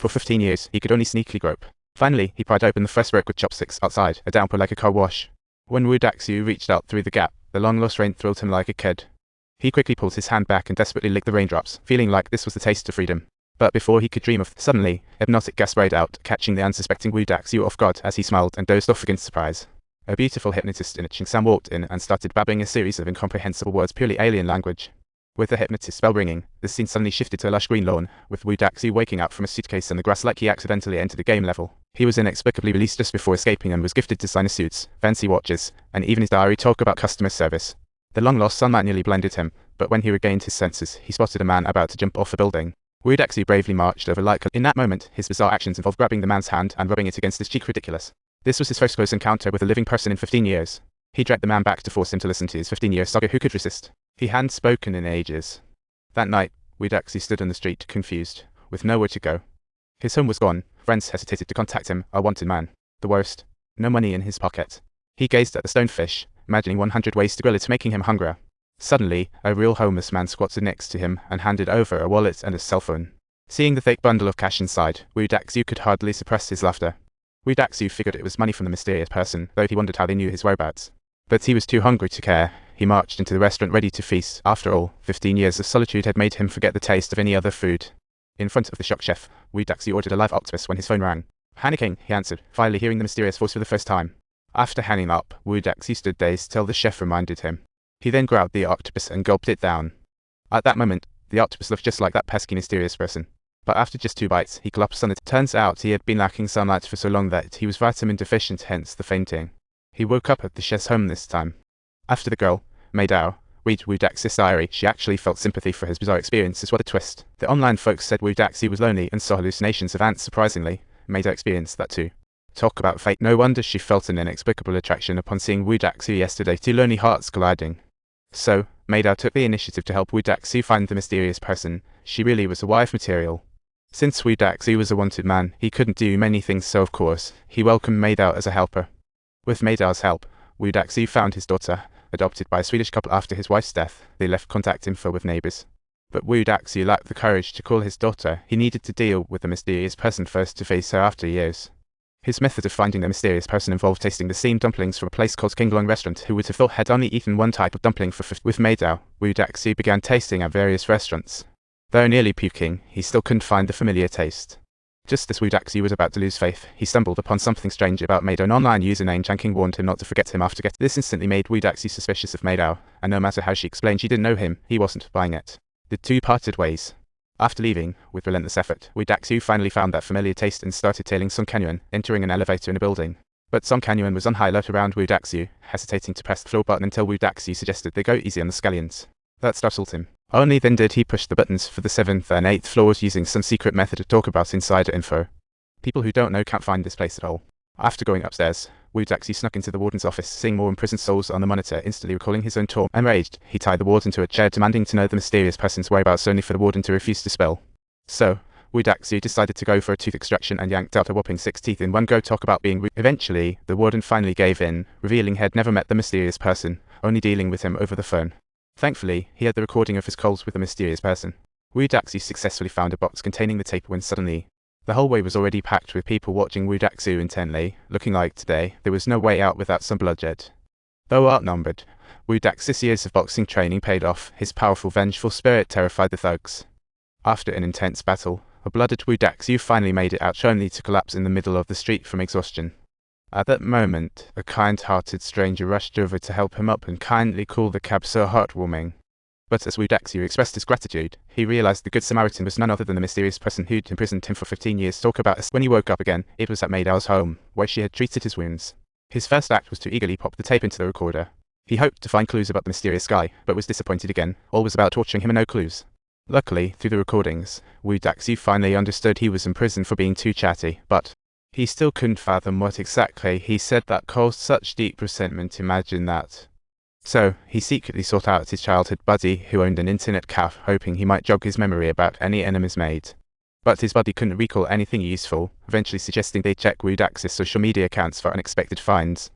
For 15 years, he could only sneakily grope. Finally, he pried open the first rope with chopsticks outside, a downpour like a car wash. When Daxiu reached out through the gap, the long-lost rain thrilled him like a kid. He quickly pulled his hand back and desperately licked the raindrops, feeling like this was the taste of freedom. But before he could dream of, suddenly, hypnotic gas sprayed out, catching the unsuspecting Daxiu off guard as he smiled and dozed off against surprise. A beautiful hypnotist in a Chingsam walked in and started babbling a series of incomprehensible words, purely alien language. With the hypnotist's bell ringing, the scene suddenly shifted to a lush green lawn, with Daxiu waking up from a suitcase in the grass like he accidentally entered a game level. He was inexplicably released just before escaping and was gifted designer suits, fancy watches, and even his diary talk about customer service. The long-lost sunlight nearly blinded him, but when he regained his senses, he spotted a man about to jump off a building. Daxiu bravely marched over like in that moment, his bizarre actions involved grabbing the man's hand and rubbing it against his cheek. Ridiculous. This was his first close encounter with a living person in 15 years. He dragged the man back to force him to listen to his 15-year saga. Who could resist? He hadn't spoken in ages. That night, Daxiu stood on the street, confused, with nowhere to go. His home was gone, friends hesitated to contact him, a wanted man. The worst, no money in his pocket. He gazed at the stonefish, imagining 100 ways to grill it, making him hungrier. Suddenly, a real homeless man squatted next to him and handed over a wallet and a cell phone. Seeing the thick bundle of cash inside, Daxiu could hardly suppress his laughter. Daxiu figured it was money from the mysterious person, though he wondered how they knew his whereabouts. But he was too hungry to care. He marched into the restaurant ready to feast. After all, 15 years of solitude had made him forget the taste of any other food. In front of the shocked chef, Daxiu ordered a live octopus when his phone rang. Panicking, he answered, finally hearing the mysterious voice for the first time. After hanging up, Daxiu stood dazed till the chef reminded him. He then grabbed the octopus and gulped it down. At that moment, the octopus looked just like that pesky mysterious person. But after just 2 bites, he collapsed on it. Turns out he had been lacking sunlight for so long that he was vitamin deficient, hence the fainting. He woke up at the chef's home this time. After the girl, Meidao, read Daxiu's diary, she actually felt sympathy for his bizarre experiences. What a twist. The online folks said Daxiu was lonely and saw hallucinations of ants. Surprisingly, Meidao experienced that too. Talk about fate. No wonder she felt an inexplicable attraction upon seeing Daxiu yesterday. 2 lonely hearts colliding. So, Meidao took the initiative to help Daxiu find the mysterious person. She really was a wife material. Since Daxiu was a wanted man, he couldn't do many things, so of course, he welcomed Meidao as a helper. With Meidao's help, Daxiu found his daughter, adopted by a Swedish couple after his wife's death. They left contact info with neighbors. But Daxiu lacked the courage to call his daughter. He needed to deal with the mysterious person first to face her after years. His method of finding the mysterious person involved tasting the same dumplings from a place called Kinglong restaurant. Who would have thought had only eaten one type of dumpling for 50? With Meidao, Daxiu began tasting at various restaurants. Though nearly puking, he still couldn't find the familiar taste. Just as Daxiu was about to lose faith, he stumbled upon something strange about Meidao. An online username Janking warned him not to forget him after getting this. Instantly made Daxiu suspicious of Meidao, and no matter how she explained she didn't know him, he wasn't buying it. The two parted ways. After leaving, with relentless effort, Daxiu finally found that familiar taste and started tailing Song Canyon, entering an elevator in a building. But Song Canyon was on high alert around Daxiu, hesitating to press the floor button until Daxiu suggested they go easy on the scallions. That startled him. Only then did he push the buttons for the 7th and 8th floors using some secret method to talk about insider info. People who don't know can't find this place at all. After going upstairs, Daxiu snuck into the warden's office, seeing more imprisoned souls on the monitor, instantly recalling his own torment. Enraged, he tied the warden to a chair, demanding to know the mysterious person's whereabouts, only for the warden to refuse to spill. So, Daxiu decided to go for a tooth extraction and yanked out a whopping 6 teeth in one go. Talk about being rude. Eventually, the warden finally gave in, revealing he'd never met the mysterious person, only dealing with him over the phone. Thankfully, he had the recording of his calls with the mysterious person. Daxiu successfully found a box containing the tape when suddenly, the hallway was already packed with people watching Daxiu intently. Looking like today, there was no way out without some bloodshed. Though outnumbered, Daxiu's years of boxing training paid off. His powerful, vengeful spirit terrified the thugs. After an intense battle, a blooded Daxiu finally made it out, only to collapse in the middle of the street from exhaustion. At that moment, a kind-hearted stranger rushed over to help him up and kindly called the cab. So heartwarming. But as Daxiu expressed his gratitude, he realized the Good Samaritan was none other than the mysterious person who'd imprisoned him for 15 years. Talk about us. When he woke up again, it was at Meidao's home, where she had treated his wounds. His first act was to eagerly pop the tape into the recorder. He hoped to find clues about the mysterious guy, but was disappointed again. All was about torturing him and no clues. Luckily, through the recordings, Daxiu finally understood he was in prison for being too chatty, but he still couldn't fathom what exactly he said that caused such deep resentment. Imagine that. So, he secretly sought out his childhood buddy who owned an internet cafe, hoping he might jog his memory about any enemies made. But his buddy couldn't recall anything useful, eventually suggesting they check Daxiu's social media accounts for unexpected finds.